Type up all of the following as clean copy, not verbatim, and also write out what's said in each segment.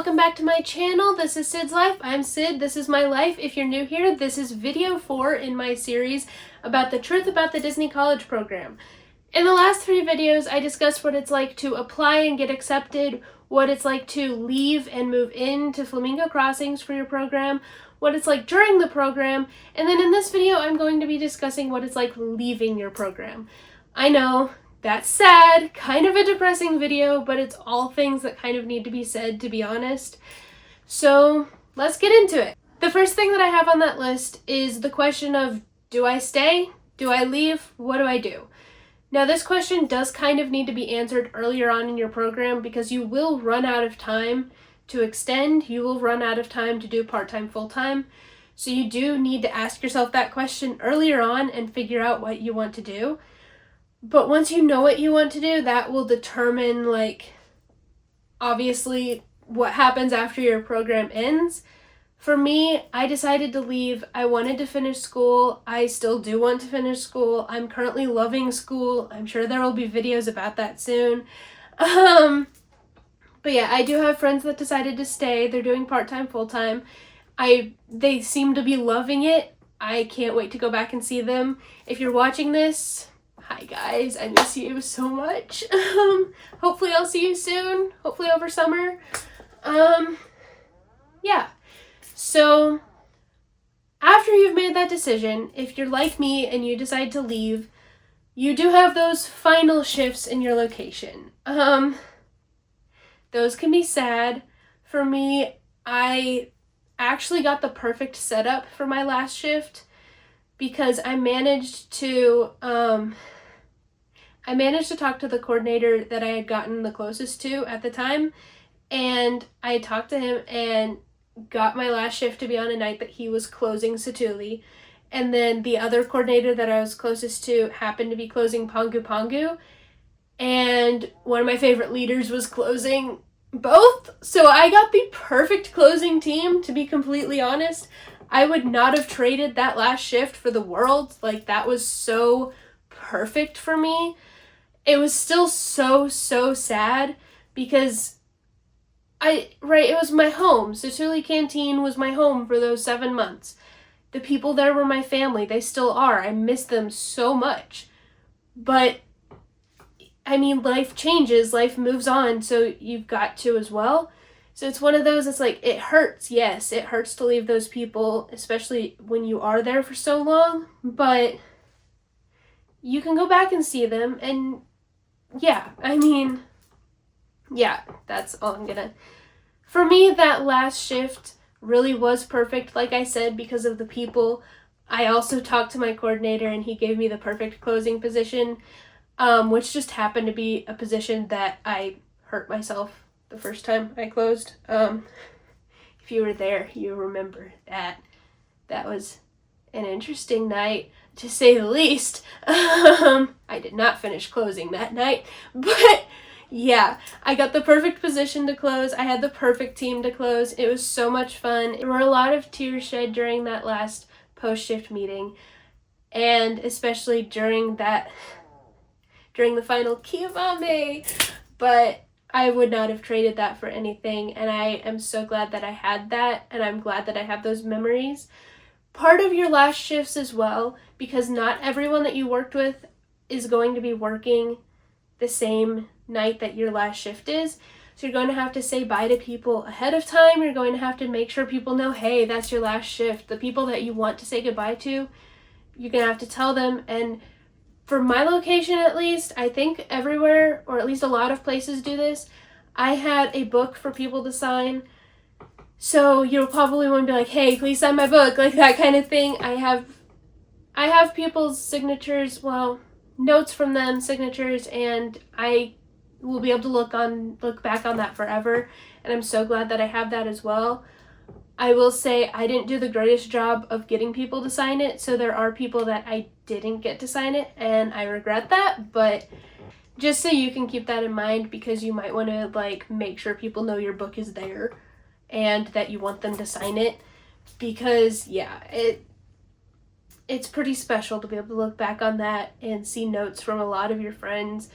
welcome back to my channel. This is Sid's Life. I'm Sid. This is my life. If you're new here, this is video 4 in my series about the truth about the Disney College program. In the last 3 videos, I discussed what it's like to apply and get accepted, what it's like to leave and move into Flamingo Crossings for your program, what it's like during the program, and then in this video, I'm going to be discussing what it's like leaving your program. I know, that's sad, kind of a depressing video, but it's all things that kind of need to be said, to be honest. So let's get into it. The first thing that I have on that list is the question of, do I stay? Do I leave? What do I do? Now this question does kind of need to be answered earlier on in your program because you will run out of time to extend, you will run out of time to do part-time, full-time. So you do need to ask yourself that question earlier on and figure out what you want to do. But once you know what you want to do, that will determine, obviously what happens after your program ends. For me, I decided to leave. I wanted to finish school. I still do want to finish school. I'm currently loving school. I'm sure there will be videos about that soon. But yeah, I do have friends that decided to stay. They're doing part-time, full-time. They seem to be loving it. I can't wait to go back and see them. If you're watching this, hi guys, I miss you so much. Hopefully I'll see you soon, hopefully over summer. Yeah, so after you've made that decision, if you're like me and you decide to leave, you do have those final shifts in your location. Those can be sad. For me, I actually got the perfect setup for my last shift because I managed to talk to the coordinator that I had gotten the closest to at the time, and I talked to him and got my last shift to be on a night that he was closing Satuli, and then the other coordinator that I was closest to happened to be closing Pongu Pongu, and one of my favorite leaders was closing both, so I got the perfect closing team, to be completely honest. I would not have traded that last shift for the world. That was so perfect for me. It was still so sad because it was my home. Satuli Canteen was my home for those 7 months. The people there were my family. They still are. I miss them so much. But, life changes. Life moves on, so you've got to as well. So it's one of those, it hurts. Yes, it hurts to leave those people, especially when you are there for so long. But you can go back and see them, and yeah, that's all I'm gonna. For me, that last shift really was perfect, like I said, because of the people. I also talked to my coordinator, and he gave me the perfect closing position, which just happened to be a position that I hurt myself the first time I closed. If you were there, you remember that. That was an interesting night, to say the least. I did not finish closing that night, but yeah, I got the perfect position to close. I had the perfect team to close. It was so much fun. There were a lot of tears shed during that last post-shift meeting, and especially during the final Kiyamame, but I would not have traded that for anything, and I am so glad that I had that, and I'm glad that I have those memories. Part of your last shifts as well, because not everyone that you worked with is going to be working the same night that your last shift is. So you're going to have to say bye to people ahead of time. You're going to have to make sure people know, hey, that's your last shift. The people that you want to say goodbye to, you're going to have to tell them. And for my location at least, I think everywhere, or at least a lot of places do this, I had a book for people to sign. So you'll probably want to be like, hey, please sign my book, that kind of thing. I have people's signatures, notes from them, signatures, and I will be able to look back on that forever, and I'm so glad that I have that as well. I will say I didn't do the greatest job of getting people to sign it, so there are people that I didn't get to sign it, and I regret that, but just so you can keep that in mind, because you might want to make sure people know your book is there and that you want them to sign it, because yeah, it's pretty special to be able to look back on that and see notes from a lot of your friends,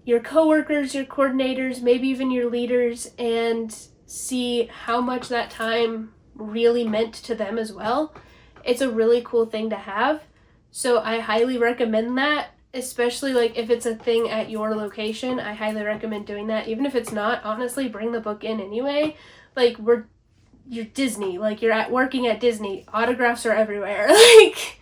your coworkers, your coordinators, maybe even your leaders, and see how much that time really meant to them as well. It's a really cool thing to have. So I highly recommend that, especially like if it's a thing at your location. I highly recommend doing that. Even if it's not, honestly, bring the book in anyway. Like, you're Disney, like you're working at Disney. Autographs are everywhere. Like,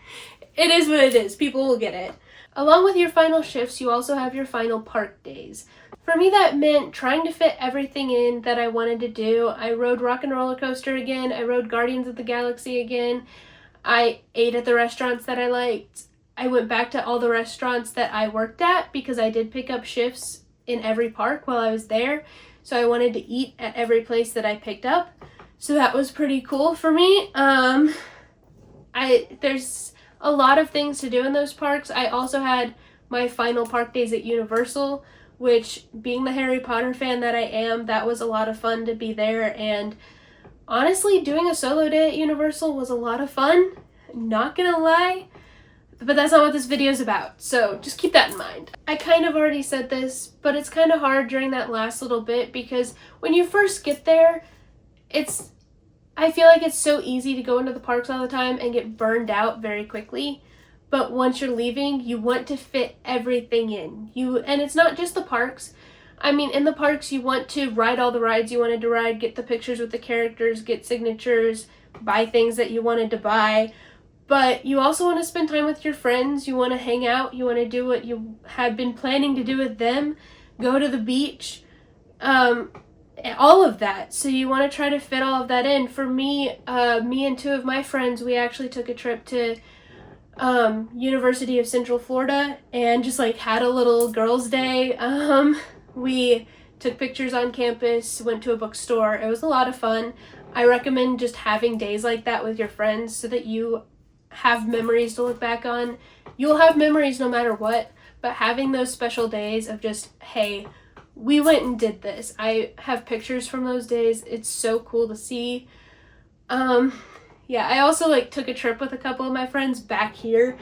it is what it is. People will get it. Along with your final shifts, you also have your final park days. For me, that meant trying to fit everything in that I wanted to do. I rode Rock and Roller Coaster again. I rode Guardians of the Galaxy again. I ate at the restaurants that I liked. I went back to all the restaurants that I worked at because I did pick up shifts in every park while I was there. So I wanted to eat at every place that I picked up. So that was pretty cool for me. There's a lot of things to do in those parks. I also had my final park days at Universal, which, being the Harry Potter fan that I am, that was a lot of fun to be there. And honestly, doing a solo day at Universal was a lot of fun. Not gonna lie. But that's not what this video is about, so just keep that in mind. I kind of already said this, but it's kind of hard during that last little bit because when you first get there, I feel like it's so easy to go into the parks all the time and get burned out very quickly. But once you're leaving, you want to fit everything in. And it's not just the parks. I mean, in the parks, you want to ride all the rides you wanted to ride, get the pictures with the characters, get signatures, buy things that you wanted to buy. But you also want to spend time with your friends. You want to hang out. You want to do what you had been planning to do with them. Go to the beach. All of that. So you want to try to fit all of that in. For me, me and two of my friends, we actually took a trip to University of Central Florida and just like had a little girls' day. We took pictures on campus, went to a bookstore. It was a lot of fun. I recommend just having days like that with your friends so that you have memories to look back on. You'll have memories no matter what, but having those special days of just, hey, we went and did this. I have pictures from those days. It's so cool to see. Yeah, I also like took a trip with a couple of my friends back here.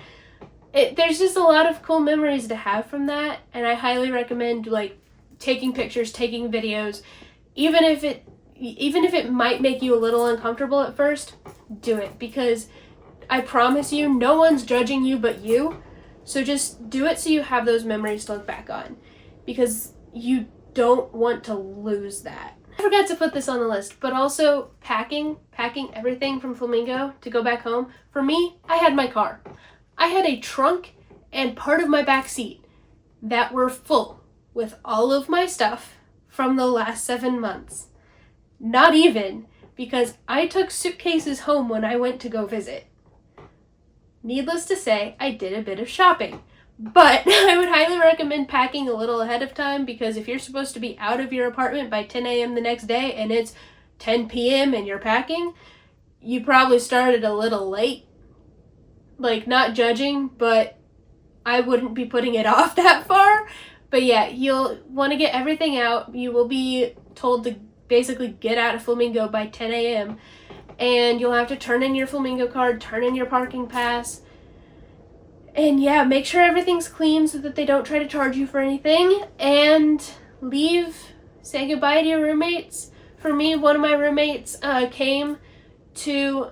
There's just a lot of cool memories to have from that, and I highly recommend like taking pictures, taking videos, even if it might make you a little uncomfortable at first, do it, because I promise you, no one's judging you but you. So just do it so you have those memories to look back on, because you don't want to lose that. I forgot to put this on the list, but also packing everything from Flamingo to go back home. For me, I had my car. I had a trunk and part of my back seat that were full with all of my stuff from the last 7 months. Not even, because I took suitcases home when I went to go visit. Needless to say, I did a bit of shopping. But I would highly recommend packing a little ahead of time, because if you're supposed to be out of your apartment by 10 a.m. the next day and it's 10 p.m. and you're packing, you probably started a little late. Like, not judging, but I wouldn't be putting it off that far. But yeah, you'll want to get everything out. You will be told to basically get out of Flamingo by 10 a.m. And you'll have to turn in your Flamingo card, turn in your parking pass. And yeah, make sure everything's clean so that they don't try to charge you for anything. And leave, say goodbye to your roommates. For me, one of my roommates came to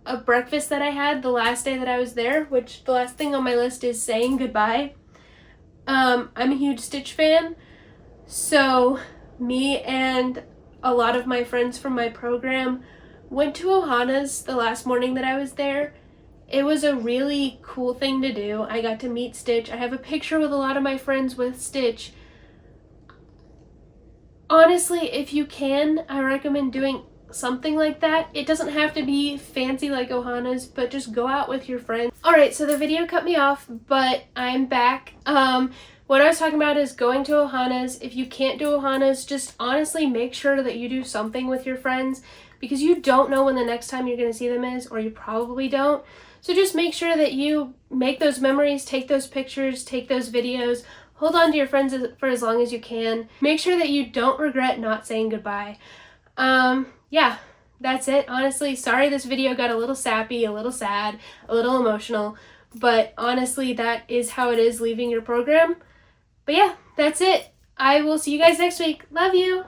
a breakfast that I had the last day that I was there, which the last thing on my list is saying goodbye. I'm a huge Stitch fan, so me and a lot of my friends from my program went to Ohana's the last morning that I was there. It was a really cool thing to do. I got to meet Stitch. I have a picture with a lot of my friends with Stitch. Honestly, if you can, I recommend doing something like that. It doesn't have to be fancy like Ohana's, but just go out with your friends. Alright, so the video cut me off, but I'm back. What I was talking about is going to Ohana's. If you can't do Ohana's, just honestly make sure that you do something with your friends, because you don't know when the next time you're going to see them is, or you probably don't. So just make sure that you make those memories, take those pictures, take those videos, hold on to your friends for as long as you can. Make sure that you don't regret not saying goodbye. Yeah, that's it. Honestly, sorry this video got a little sappy, a little sad, a little emotional, but honestly, that is how it is leaving your program. But yeah, that's it. I will see you guys next week. Love you!